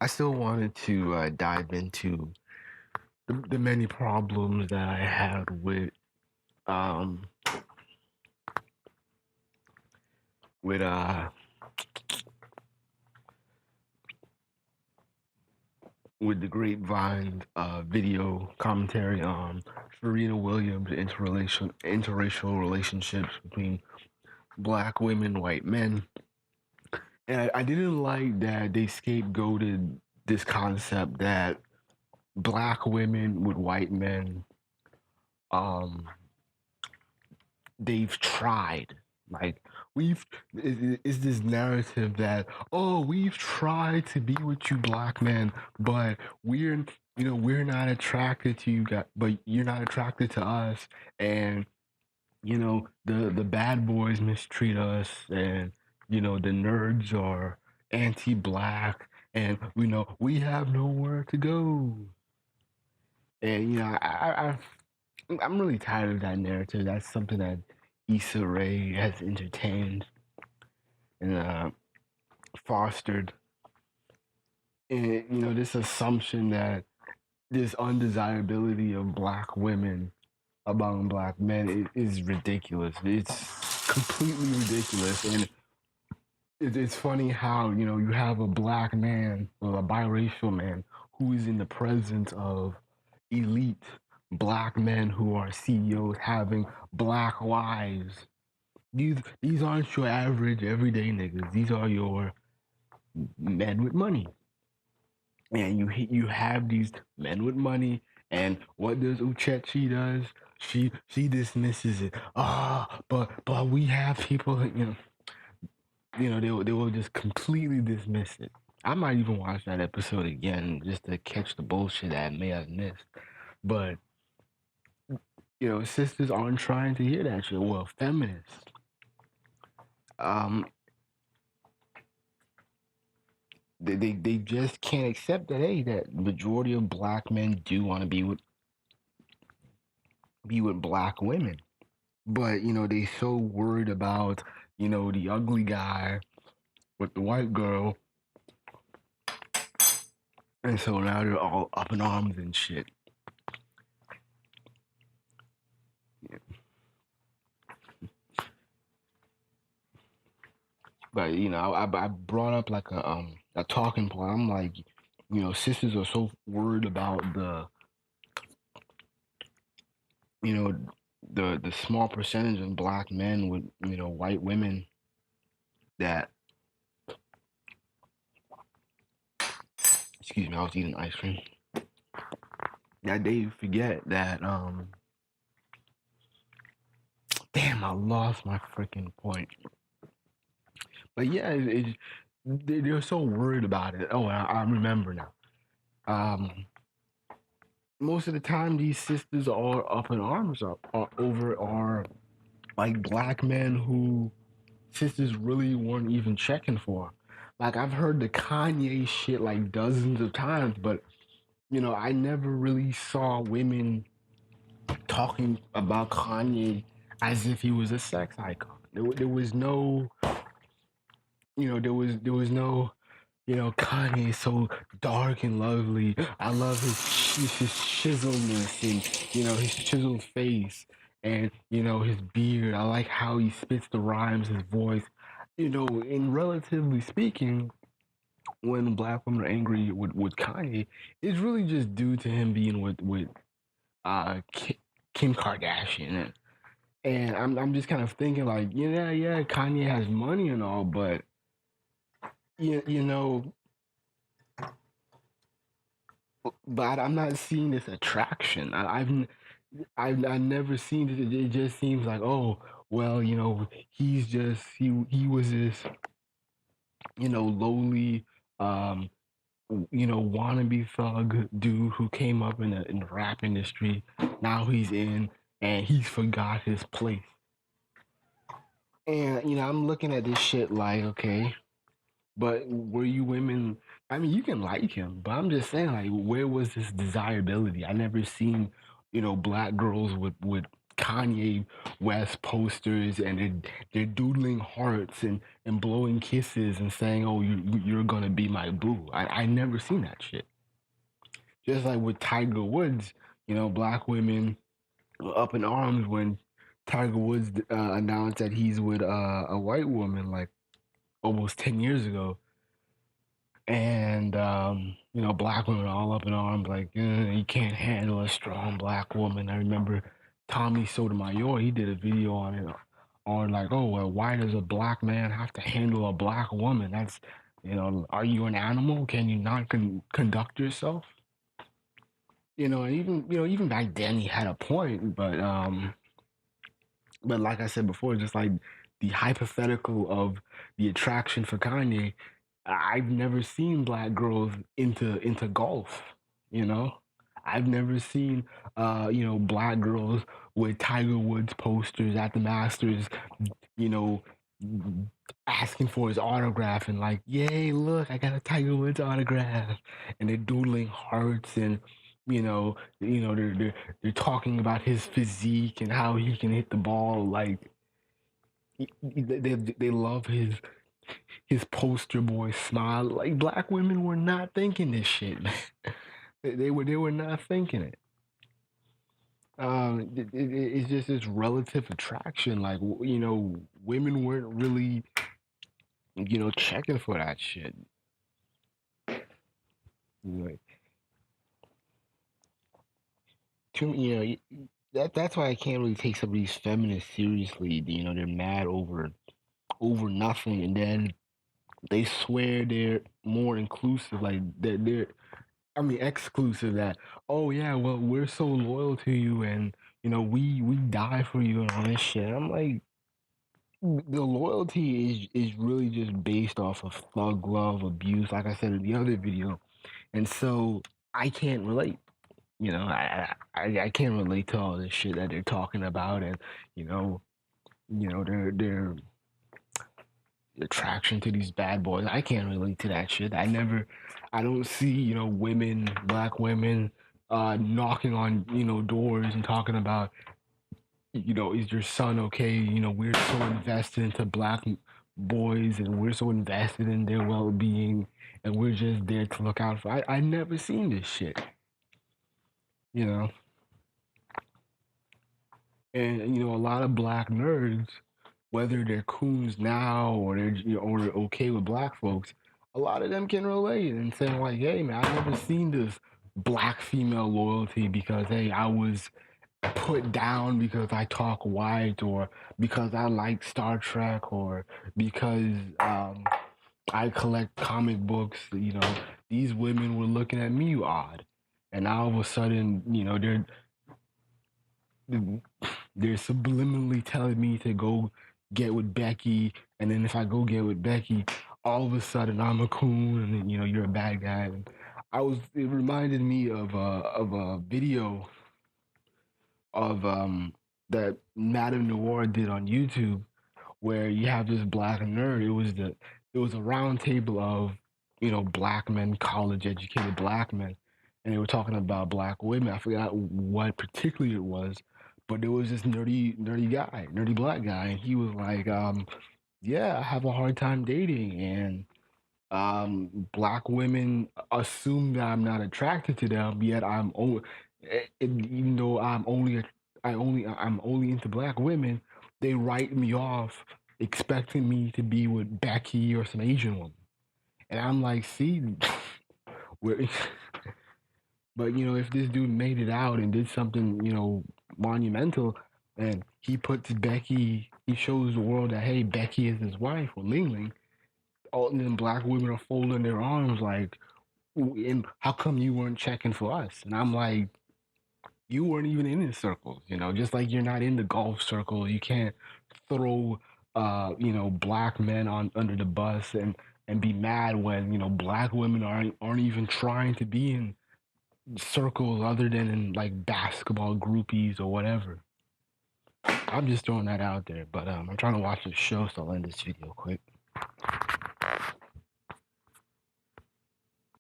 I still wanted to dive into the many problems that I had um with with the Grapevine video commentary on Serena Williams interracial relationships between black women, white men. And I didn't like that they scapegoated this concept that black women with white men um they've tried. Like we've is this narrative that we've tried to be with you black men, but we're not attracted to you guys, but you're not attracted to us, and the bad boys mistreat us, and the nerds are anti-black, and we have nowhere to go, and I'm really tired of that narrative. That's something that Issa Rae has entertained and fostered. And this assumption that this undesirability of black women among black men is ridiculous. It's completely ridiculous. And it's funny how, you have a black man or a biracial man who is in the presence of elite black men who are CEOs having black wives. These aren't your average everyday niggas. These are your men with money. And you have these men with money, and what does Uchechi does? She dismisses it. But we have people, they will just completely dismiss it. I might even watch that episode again just to catch the bullshit that I may have missed. But sisters aren't trying to hear that shit. Well, feminists. Um, they just can't accept that that majority of black men do want to be with black women, but they so worried about the ugly guy with the white girl, and so now they're all up in arms and shit. Yeah. But I brought up like a talking point. I'm like, sisters are so worried about the small percentage of black men with white women that, excuse me, I was eating ice cream, that they forget that damn, I lost my freaking point. But yeah, they're so worried about it. Oh, I remember now. Most of the time, these sisters are up in arms over are like black men who sisters really weren't even checking for. Like I've heard the Kanye shit like dozens of times, but I never really saw women talking about Kanye as if he was a sex icon. There was no, there was no, Kanye is so dark and lovely. I love his chiselness and his chiseled face and his beard. I like how he spits the rhymes, his voice. In relatively speaking, when black women are angry with Kanye, it's really just due to him being with uh Kim Kardashian. And I'm just kind of thinking like, yeah, Kanye has money and all, but you know, but I'm not seeing this attraction. I've never seen it. It just seems like, oh, well, he was this lowly wannabe thug dude who came up in the rap industry. Now he's in, and he's forgot his place. And I'm looking at this shit like, okay, but were you women? I mean, you can like him, but I'm just saying, like, where was this desirability? I never seen, black girls with Kanye West posters, and they're doodling hearts and blowing kisses and saying, "Oh, you're gonna be my boo." I never seen that shit. Just like with Tiger Woods, black women were up in arms when Tiger Woods announced that he's with a white woman like almost 10 years ago, and black women all up in arms like, you can't handle a strong black woman. I remember Tommy Sotomayor, he did a video on it, on like, oh well, why does a black man have to handle a black woman? That's, are you an animal? Can you not conduct yourself? And even back then he had a point, but like I said before, just like the hypothetical of the attraction for Kanye, I've never seen black girls into golf. You know, I've never seen black girls with Tiger Woods posters at the Masters. You know, asking for his autograph and like, yay, look, I got a Tiger Woods autograph, and they're doodling hearts and they're talking about his physique and how he can hit the ball. Like they love his poster boy smile. Like black women were not thinking this shit, man. They were not thinking it. It's just this relative attraction. Like women weren't really checking for that shit. Like, that's why I can't really take some of these feminists seriously. They're mad over nothing, and then they swear they're more inclusive, like they're I mean exclusive. That, oh yeah, well, we're so loyal to you, and we die for you and all this shit. I'm like, the loyalty is really just based off of thug love, abuse, like I said in the other video, and so I can't relate. I can't relate to all this shit that they're talking about, and you know, their attraction to these bad boys. I can't relate to that shit. I don't see women, black women, knocking on doors and talking about is your son okay? We're so invested into black boys, and we're so invested in their well being, and we're just there to look out for. I never seen this shit. You know. And a lot of black nerds, whether they're coons now or they're okay with black folks, a lot of them can relate and saying like, "Hey man, I never seen this black female loyalty because hey, I was put down because I talk white, or because I like Star Trek, or because I collect comic books." These women were looking at me odd, and now all of a sudden, they're subliminally telling me to go get with Becky, and then if I go get with Becky, all of a sudden I'm a coon, and then you're a bad guy. And it reminded me of a video of that Madame Noir did on YouTube, where you have this black nerd. It was a round table of black men, college educated black men, and they were talking about black women. I forgot what particularly it was, but there was this nerdy black guy, and he was like, yeah, I have a hard time dating, and black women assume that I'm not attracted to them, yet even though I'm only into black women, they write me off expecting me to be with Becky or some Asian woman. And I'm like, see, we're but if this dude made it out and did something, monumental, and he puts Becky, he shows the world that hey, Becky is his wife, or Ling Ling, all and then black women are folding their arms like, and how come you weren't checking for us? And I'm like, you weren't even in his circles, just like you're not in the golf circle. You can't throw black men on under the bus and be mad when black women aren't even trying to be in circles other than in like basketball groupies or whatever. I'm just throwing that out there, but I'm trying to watch the show, so I'll end this video quick.